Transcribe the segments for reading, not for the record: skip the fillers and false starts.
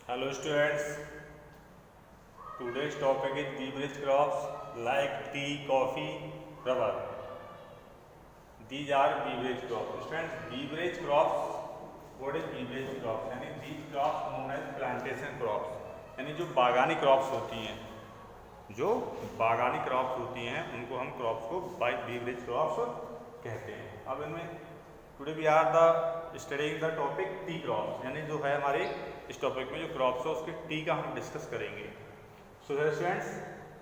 Hello students, today's topic is beverage crops like tea, coffee, rubber. These are beverage crops. Students, beverage crops, what is beverage crops? यानी these crops known as plantation crops. यानी जो बागानी crops होती हैं, उनको हम crops को beverage crops कहते हैं. अब इनमें today we are the studying the topic tea crops, यानी जो है हमारे इस टॉपिक में जो क्रॉप्स है उसके टी का हम डिस्कस करेंगे. So students,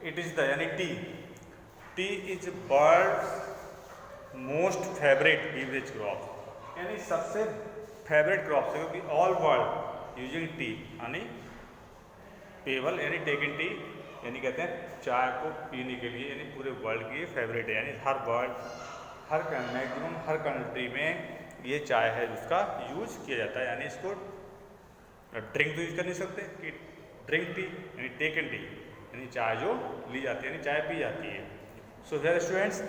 it is the यानी tea is birds most favourite beverage crop, यानी सबसे फेवरेट क्रॉप्स है, क्योंकि ऑल वर्ल्ड यूजिंग टी यानी पेबल यानी टेकिंग टी, यानी कहते हैं चाय को पीने के लिए, यानी पूरे वर्ल्ड की फेवरेट है. यानी मैक्सिमम हर कंट्री में ये चाय है जिसका यूज किया जाता है. यानी इसको ड्रिंक तो यूज कर नहीं सकते कि ड्रिंक टी यानी टेक एंड टी, यानी चाय जो ली जाती है यानी चाय पी जाती है. सो हियर स्टूडेंट्स,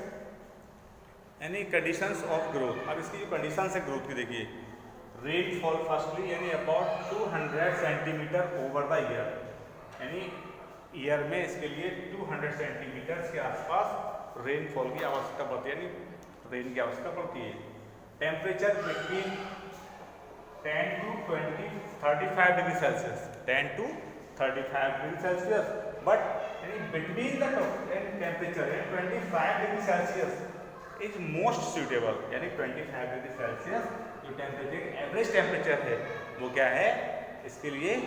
यानी कंडीशंस ऑफ ग्रोथ. अब इसकी जो कंडीशंस है ग्रोथ की देखिए, रेनफॉल फर्स्टली यानी about 200 centimetre over the year, यानी ईयर में इसके लिए 200 सेंटीमीटर के आसपास रेनफॉल की आवश्यकता पड़ती है, यानी रेन की आवश्यकता पड़ती है. Temperature between 10 to 35 degree Celsius, 10 to 35 degree Celsius, but यानी between the temperature 25 degree Celsius is most suitable, यानी 25 डिग्री सेल्सियस जो टेम्परेचर एवरेज टेम्परेचर है वो क्या है इसके लिए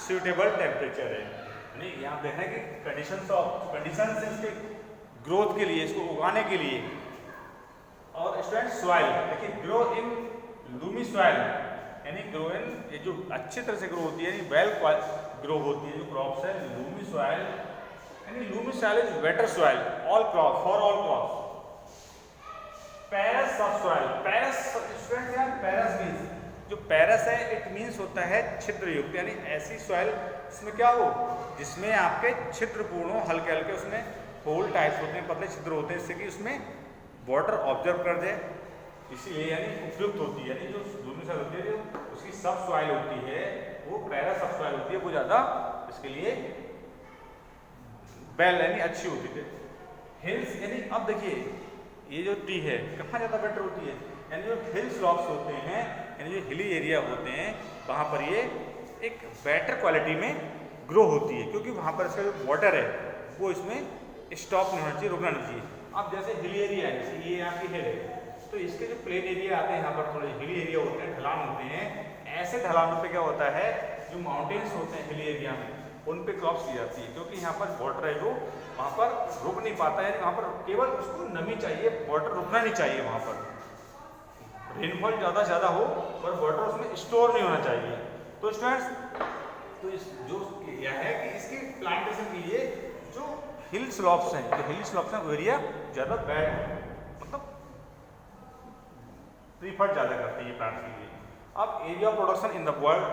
सूटेबल टेम्परेचर है. यानी यहाँ देखना कि कंडीशंस इसके ग्रोथ के लिए, इसको उगाने के लिए. और स्टूडेंट सॉइल देखिए, ग्रो इन लूमी सॉइल, यानी ग्रो इन ये जो अच्छी तरह से ग्रो होती है, यानी वेल ग्रो होती है जो क्रॉप्स है लूमी सॉइल, यानी loamy soil is better soil all crop for all crops. पैरस सब सॉइल, पैरस स्टूडेंट यार पैरस मीन्स जो पैरस है इट मीन्स होता है छिद्र युक्त, यानी ऐसी सॉइल जिसमें क्या हो, जिसमें आपके छिद्रपूर्ण हो, हल्के हल्के उसमें होल टाइप्स होते हैं, पतले छिद्र होते हैं, जिससे कि उसमें वाटर ऑब्जर्व कर दे, इसीलिए यानी उपयुक्त होती है. यानी जो लूमी सॉइल होती है जो उसकी सब सॉइल होती है वो पैरा सब सॉइल होती है, वो ज़्यादा इसके लिए बेल यानी अच्छी होती है. हिल्स यानी अब देखिए ये जो टी है कहाँ ज़्यादा बेटर होती है, यानी जो हिल स्लॉप्स होते हैं, यानी जो हिली एरिया होते हैं वहाँ पर ये एक बेटर क्वालिटी में ग्रो होती है, क्योंकि वहाँ पर इसका जो वाटर है वो इसमें स्टॉप नहीं होना चाहिए, रुकना नहीं चाहिए. अब जैसे हिली एरिया है, जैसे ये यहाँ की हिल है, तो इसके जो प्लेन एरिया आते हैं यहाँ पर थोड़े हिली एरिया होते हैं, ढलान होते हैं, ऐसे ढलानों पे क्या होता है जो माउंटेन्स होते हैं हिली एरिया में उन पे क्रॉप्स की जाती है, क्योंकि यहाँ पर वाटर है जो वहाँ पर रुक नहीं पाता है, वहाँ पर केवल उसको नमी चाहिए, वाटर रुकना नहीं चाहिए. वहाँ पर रेनफॉल ज़्यादा से ज़्यादा हो पर वाटर उसमें स्टोर नहीं होना चाहिए. तो स्टूडेंट्स, तो इस जो एरिया है कि इसकी प्लांटेशन के लिए जो हिल स्लॉप्स हैं, जो हिल स्लॉप्स हैं वो एरिया ज़्यादा मतलब प्रीफर ज़्यादा करती है प्लांट्स के लिए. अब area of production in the world,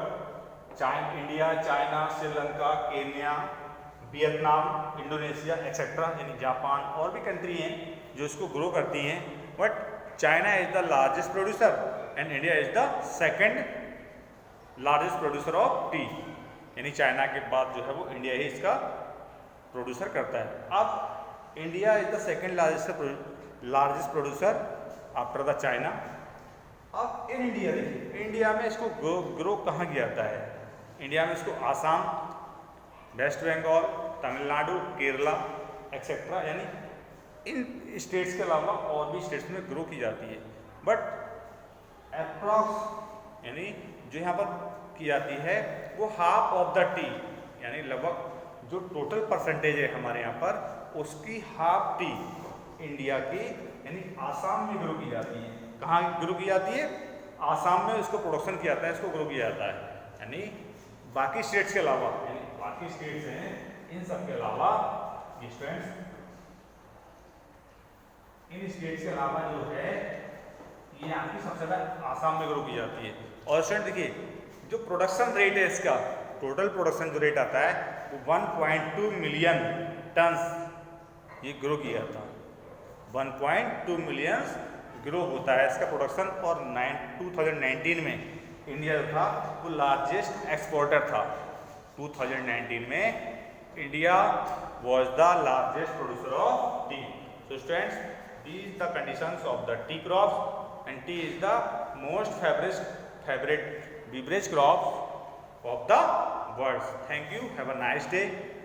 India, China, Sri Lanka, Kenya, Vietnam, Indonesia etcetera, यानी जापान और भी कंट्री हैं जो इसको ग्रो करती हैं. But China is the largest producer and India is the second largest producer of T, यानी चाइना के बाद जो है वो इंडिया ही इसका प्रोड्यूसर करता है. अब India is the second largest producer after the China. अब इन इंडिया देखिए, इंडिया में इसको ग्रो कहाँ किया जाता है, इंडिया में इसको आसाम, वेस्ट बंगाल, तमिलनाडु, केरला एक्सेट्रा, यानी इन स्टेट्स के अलावा और भी स्टेट्स में ग्रो की जाती है. बट अप्रॉक्स यानी जो यहाँ पर की जाती है वो हाफ ऑफ द टी, यानी लगभग जो टोटल परसेंटेज है हमारे यहाँ पर उसकी हाफ टी इंडिया की यानी आसाम में ग्रो की जाती है. कहाँ ग्रो की जाती है, आसाम में इसको प्रोडक्शन किया जाता है, इसको ग्रो किया जाता है. यानी बाकी स्टेट्स के अलावा, यानी बाकी स्टेट्स हैं इन सब के अलावा स्टूडेंट्स, इन स्टेट्स के अलावा जो है ये यहाँ की सबसे ज़्यादा आसाम में ग्रो की जाती है. और स्टूडेंट देखिए जो प्रोडक्शन रेट है इसका, टोटल प्रोडक्शन जो रेट आता है वो 1.2 मिलियन टन्स ये ग्रो किया था. 1.2 मिलियन ग्रो होता है इसका प्रोडक्शन. और 2019 में इंडिया जो था वो लार्जेस्ट एक्सपोर्टर था, 2019 में India was the largest producer of tea. So students, these is the conditions of the tea crops, and tea is the most favorite beverage crop of the world. Thank you. Have a nice day.